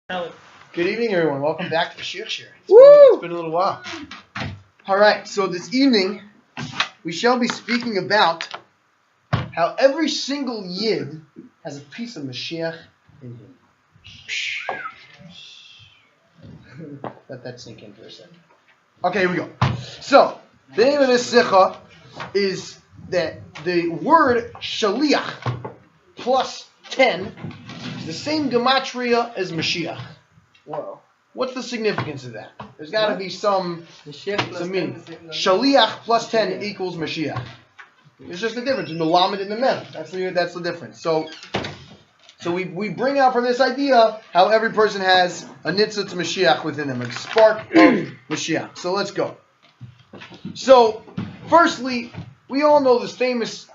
Good evening, everyone. Welcome back to Mashiach Shir. Woo! It's been a little while. All right, so this evening we shall be speaking about how every single Yid has a piece of Mashiach in him. Let that sink in for a second. Okay, here we go. So, the name of this Sikha is that the word Shaliach plus 10 is the same gematria as Mashiach. Whoa. What's the significance of that? There's got to be some meaning. 10 Shaliach plus 10 equals Mashiach. There's just a difference in the Lamed and the Mem. That's the difference. So we bring out from this idea how every person has a nitzah to Mashiach within them, a spark of Mashiach. So let's go. So, firstly, we all know this famous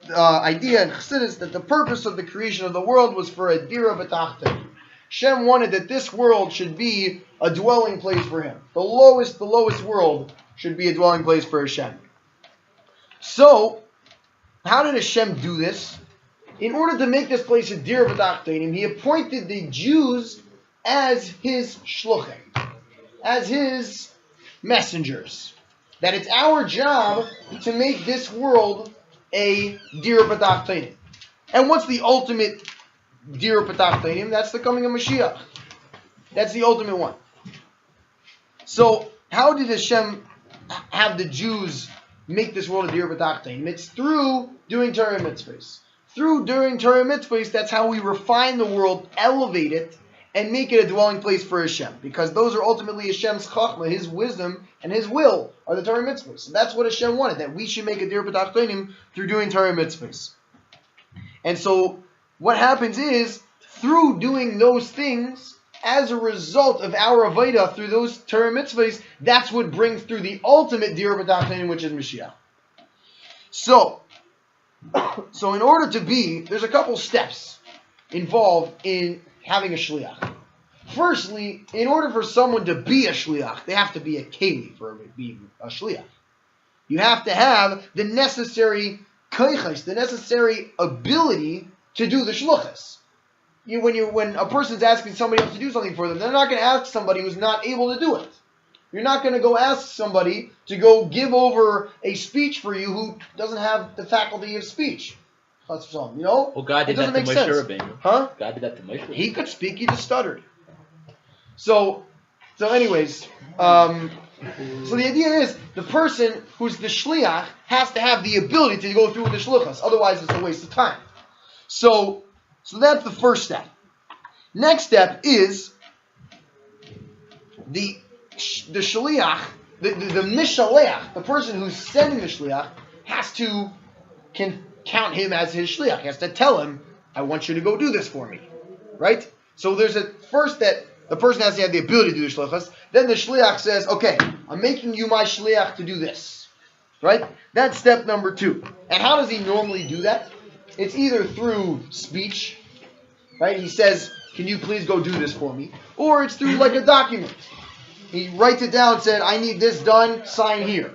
idea in Chassidus that the purpose of the creation of the world was for a dira b'tachta. Shem wanted that this world should be a dwelling place for him. The lowest world should be a dwelling place for Hashem. So, how did Hashem do this? In order to make this place a dira b'tachtonim, he appointed the Jews as his shluchim, as his messengers. That it's our job to make this world a dira b'tachtonim. And what's the ultimate dira b'tachtonim? That's the coming of Mashiach. That's the ultimate one. So, how did Hashem have the Jews make this world a dira b'tachtonim? It's through doing Torah mitzvahs. Through doing Torah mitzvahs, that's how we refine the world, elevate it, and make it a dwelling place for Hashem. Because those are ultimately Hashem's chachma, His wisdom, and His will are the Torah mitzvahs. So that's what Hashem wanted, that we should make a dira b'tachtonim through doing Torah mitzvahs. And so, what happens is, through doing those things, as a result of our avodah through those Torah mitzvahs, that's what brings through the ultimate dira b'tachtonim, which is Mashiach. So in order to be, there's a couple steps involved in having a shliach. Firstly, in order for someone to be a shliach, they have to be a keli for being a shliach. You have to have the necessary koiches, the necessary ability to do the shluchas. When a person's asking somebody else to do something for them, they're not going to ask somebody who's not able to do it. You're not going to go ask somebody to go give over a speech for you who doesn't have the faculty of speech. You know? Well, God did that to Moshe Rabbeinu. Huh? God did that to Moshe Rabbeinu. He could speak, he just stuttered. So anyways, so the idea is the person who's the shliach has to have the ability to go through with the shluchas. Otherwise, it's a waste of time. So that's the first step. Next step is the shliach, the mishaleach, the person who's sending the shliach, can count him as his shliach. He has to tell him, I want you to go do this for me. Right? So there's first that the person has to have the ability to do the shliachas. Then the shliach says, okay, I'm making you my shliach to do this. Right? That's step number 2. And how does he normally do that? It's either through speech, right? He says, can you please go do this for me? Or it's through like a document. He writes it down and said, I need this done, sign here.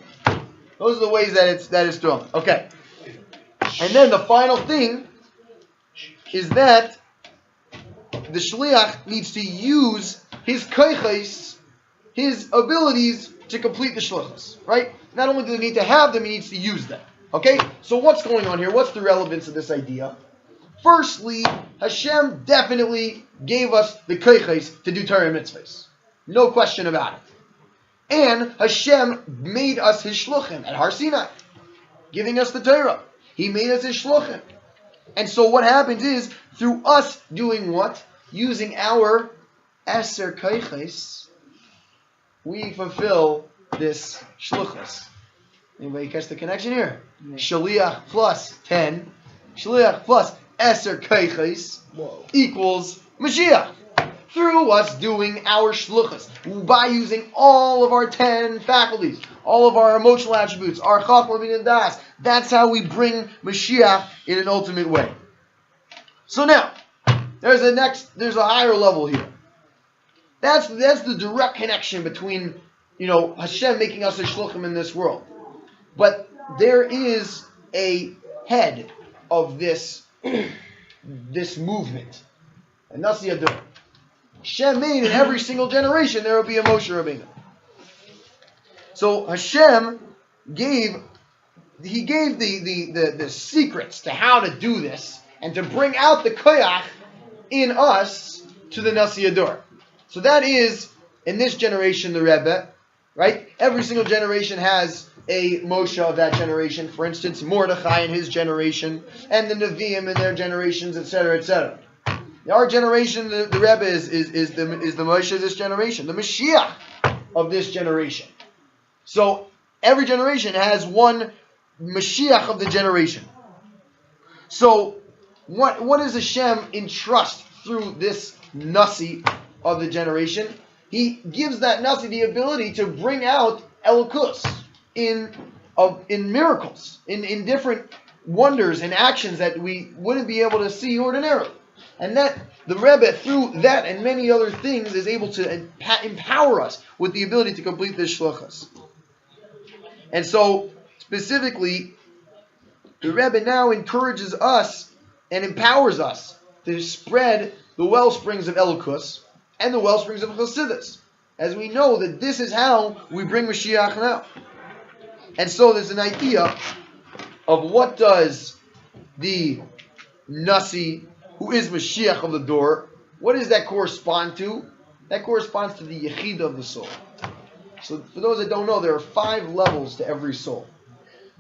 Those are the ways that it's done. Okay. And then the final thing is that the shliach needs to use his koiches, his abilities to complete the shlichus, right? Not only does he need to have them, he needs to use them. Okay? So what's going on here? What's the relevance of this idea? Firstly, Hashem definitely gave us the koiches to do Torah mitzvahs. No question about it. And Hashem made us His shluchim at Har Sinai, giving us the Torah. He made us His shluchim. And so what happens is, through us doing what? Using our eser koiches, we fulfill this shluchus. Anybody catch the connection here? Yeah. Shaliach plus 10, Shaliach plus eser koiches equals Mashiach. Through us doing our shluchas, by using all of our 10 faculties, all of our emotional attributes, our chachma bin das. That's how we bring Mashiach in an ultimate way. So now, there's a higher level here. That's the direct connection between, Hashem making us a shluchim in this world. But there is a head of this movement, and that's the Adon. Hashem made in every single generation there will be a Moshe Rabbeinu. So Hashem gave the secrets to how to do this and to bring out the koyach in us to the Nasi Ador. So that is, in this generation, the Rebbe, right? Every single generation has a Moshe of that generation. For instance, Mordechai in his generation, and the Nevi'im in their generations, etc., etc. Our generation, the Rebbe is the Moshe of this generation, the Mashiach of this generation. So every generation has one Mashiach of the generation. So what does Hashem entrust through this Nasi of the generation? He gives that Nasi the ability to bring out Elokus in miracles, in different wonders and actions that we wouldn't be able to see ordinarily. And that the Rebbe, through that and many other things, is able to empower us with the ability to complete this shluchas. And so, specifically, the Rebbe now encourages us and empowers us to spread the well springs of Elokus and the well springs of Chassidus, as we know that this is how we bring Mashiach now. And so there's an idea of what does the Nasi, who is Mashiach of the door, what does that correspond to? That corresponds to the Yechida of the soul. So for those that don't know, there are 5 levels to every soul.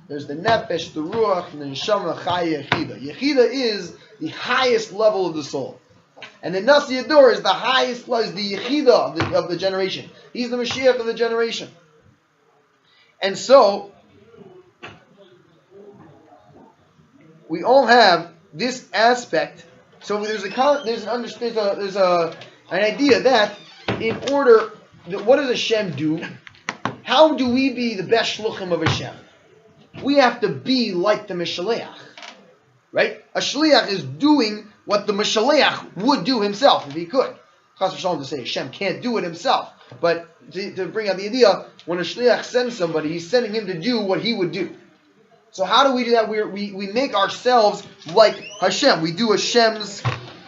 There's the Nefesh, the Ruach, and the Neshama, Chaya, Yechida. Yechida is the highest level of the soul. And the Nasi Ador is the highest level, is the Yechida of the generation. He's the Mashiach of the generation. And so, we all have this aspect. So there's an idea that in order, what does Hashem do? How do we be the best shluchim of Hashem? We have to be like the Mishaleach, right? A shliach is doing what the Mishaleach would do himself if he could. Chas v'shalom to say Hashem can't do it himself, but to bring out the idea, when a shliach sends somebody, he's sending him to do what he would do. So how do we do that? We make ourselves like Hashem. We do Hashem's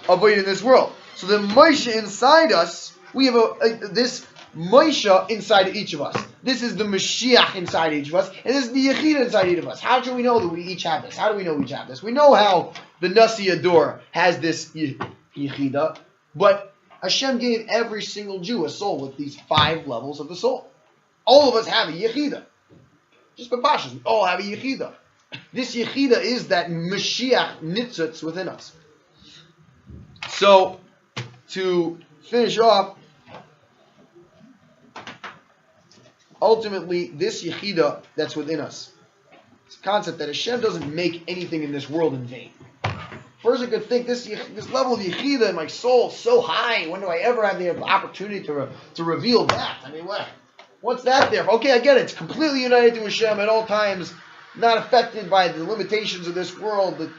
avoid in this world. So the Moshe inside us, we have this Moshe inside of each of us. This is the Mashiach inside each of us, and this is the Yechida inside each of us. How do we know that we each have this? How do we know we each have this? We know how the Nasi Ador has this Yechida, but Hashem gave every single Jew a soul with these 5 levels of the soul. All of us have a Yechida. Just b'pashas, we all have a Yechida. This Yechida is that Mashiach nitzutz within us. So, to finish off, ultimately, this Yechida that's within us, it's a concept that Hashem doesn't make anything in this world in vain. First, I could think this level of Yechida in my soul is so high. When do I ever have the opportunity to reveal that? I mean, what's that there? Okay, I get it. It's completely united to Hashem at all times, not affected by the limitations of this world.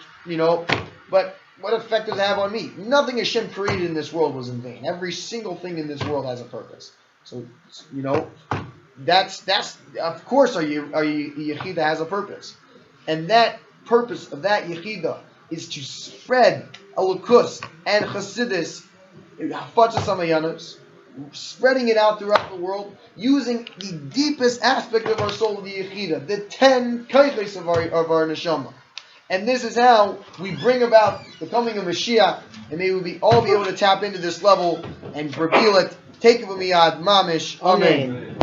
But what effect does it have on me? Nothing Hashem created in this world was in vain. Every single thing in this world has a purpose. So, that's of course our Yechida has a purpose. And that purpose of that Yechida is to spread Elokus and Chassidus, Hafatzas HaMayanos, spreading it out throughout the world, using the deepest aspect of our soul, the Yechida, the 10 kaiches of our neshama. And this is how we bring about the coming of Mashiach, and may we all be able to tap into this level and reveal it. Take it from Miyad, Mamish. Amen.